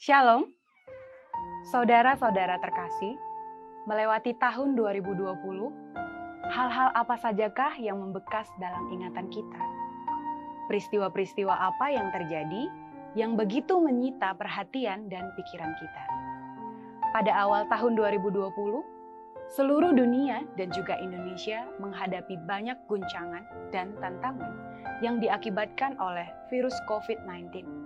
Shalom, saudara-saudara terkasih, melewati tahun 2020, hal-hal apa sajakah yang membekas dalam ingatan kita? Peristiwa-peristiwa apa yang terjadi yang begitu menyita perhatian dan pikiran kita? Pada awal tahun 2020, seluruh dunia dan juga Indonesia menghadapi banyak guncangan dan tantangan yang diakibatkan oleh virus COVID-19.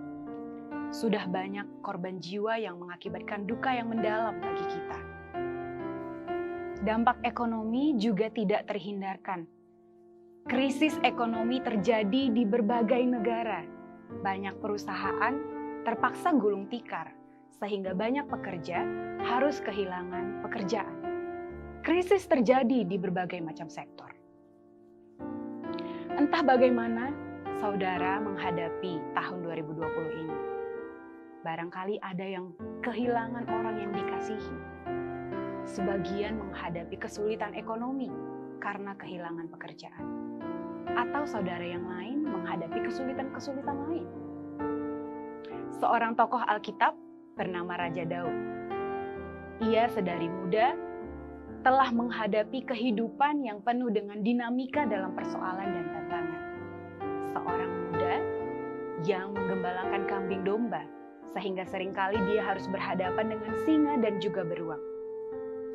Sudah banyak korban jiwa yang mengakibatkan duka yang mendalam bagi kita. Dampak ekonomi juga tidak terhindarkan. Krisis ekonomi terjadi di berbagai negara. Banyak perusahaan terpaksa gulung tikar, sehingga banyak pekerja harus kehilangan pekerjaan. Krisis terjadi di berbagai macam sektor. Entah bagaimana saudara menghadapi tahun 2020 ini. Barangkali ada yang kehilangan orang yang dikasihi. Sebagian menghadapi kesulitan ekonomi karena kehilangan pekerjaan. Atau saudara yang lain menghadapi kesulitan-kesulitan lain. Seorang tokoh Alkitab bernama Raja Daud. Ia sedari muda telah menghadapi kehidupan yang penuh dengan dinamika dalam persoalan dan tantangan. Seorang muda yang menggembalakan kambing domba, sehingga seringkali dia harus berhadapan dengan singa dan juga beruang.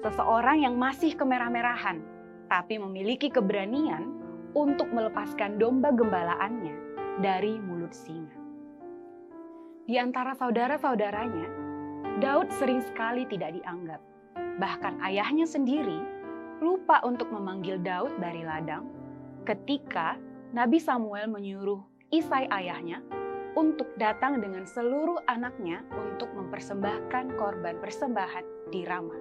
Seseorang yang masih kemerah-merahan, tapi memiliki keberanian untuk melepaskan domba gembalaannya dari mulut singa. Di antara saudara-saudaranya, Daud sering sekali tidak dianggap. Bahkan ayahnya sendiri lupa untuk memanggil Daud dari ladang ketika Nabi Samuel menyuruh Isai ayahnya untuk datang dengan seluruh anaknya untuk mempersembahkan korban persembahan di Rama.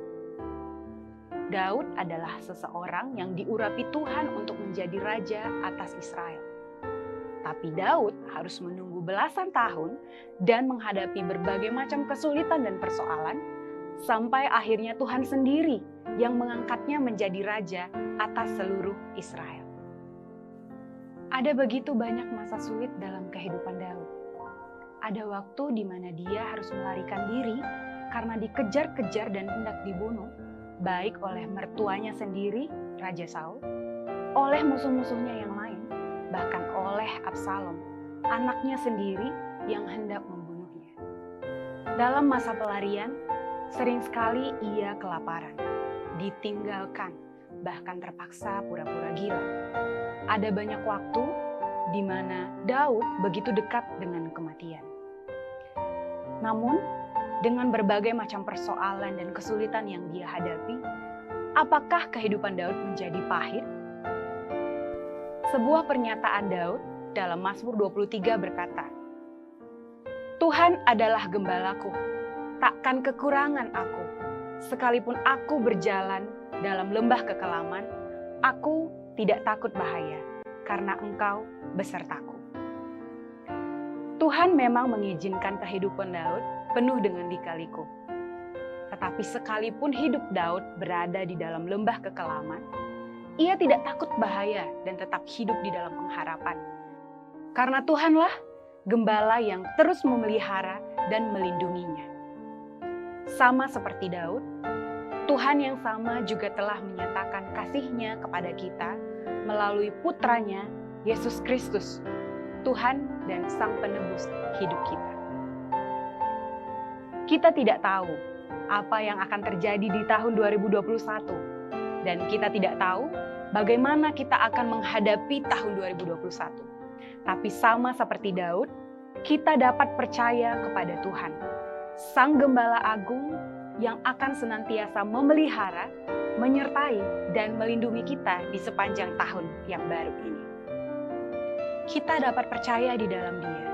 Daud adalah seseorang yang diurapi Tuhan untuk menjadi raja atas Israel. Tapi Daud harus menunggu belasan tahun dan menghadapi berbagai macam kesulitan dan persoalan sampai akhirnya Tuhan sendiri yang mengangkatnya menjadi raja atas seluruh Israel. Ada begitu banyak masa sulit dalam kehidupan Daud. Ada waktu di mana dia harus melarikan diri karena dikejar-kejar dan hendak dibunuh, baik oleh mertuanya sendiri, Raja Saul, oleh musuh-musuhnya yang lain, bahkan oleh Absalom, anaknya sendiri yang hendak membunuhnya. Dalam masa pelarian, sering sekali ia kelaparan, ditinggalkan, bahkan terpaksa pura-pura gila. Ada banyak waktu di mana Daud begitu dekat dengan kematian. Namun, dengan berbagai macam persoalan dan kesulitan yang dia hadapi, apakah kehidupan Daud menjadi pahit? Sebuah pernyataan Daud dalam Mazmur 23 berkata, "Tuhan adalah gembalaku, takkan kekurangan aku. Sekalipun aku berjalan dalam lembah kekelaman, aku tidak takut bahaya, karena Engkau besertaku." Tuhan memang mengizinkan kehidupan Daud penuh dengan lika-liku. Tetapi sekalipun hidup Daud berada di dalam lembah kekelaman, ia tidak takut bahaya dan tetap hidup di dalam pengharapan. Karena Tuhanlah gembala yang terus memelihara dan melindunginya. Sama seperti Daud, Tuhan yang sama juga telah menyatakan kasih-Nya kepada kita melalui putranya, Yesus Kristus, Tuhan dan Sang Penebus hidup kita. Kita tidak tahu apa yang akan terjadi di tahun 2021, dan kita tidak tahu bagaimana kita akan menghadapi tahun 2021. Tapi sama seperti Daud, kita dapat percaya kepada Tuhan, Sang Gembala Agung yang akan senantiasa memelihara, menyertai, dan melindungi kita di sepanjang tahun yang baru ini. Kita dapat percaya di dalam Dia.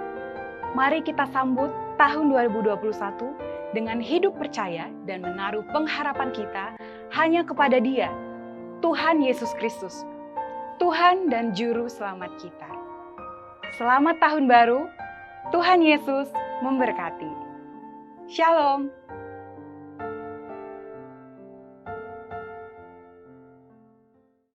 Mari kita sambut tahun 2021 dengan hidup percaya dan menaruh pengharapan kita hanya kepada Dia, Tuhan Yesus Kristus, Tuhan dan Juru Selamat kita. Selamat tahun baru, Tuhan Yesus memberkati. Shalom.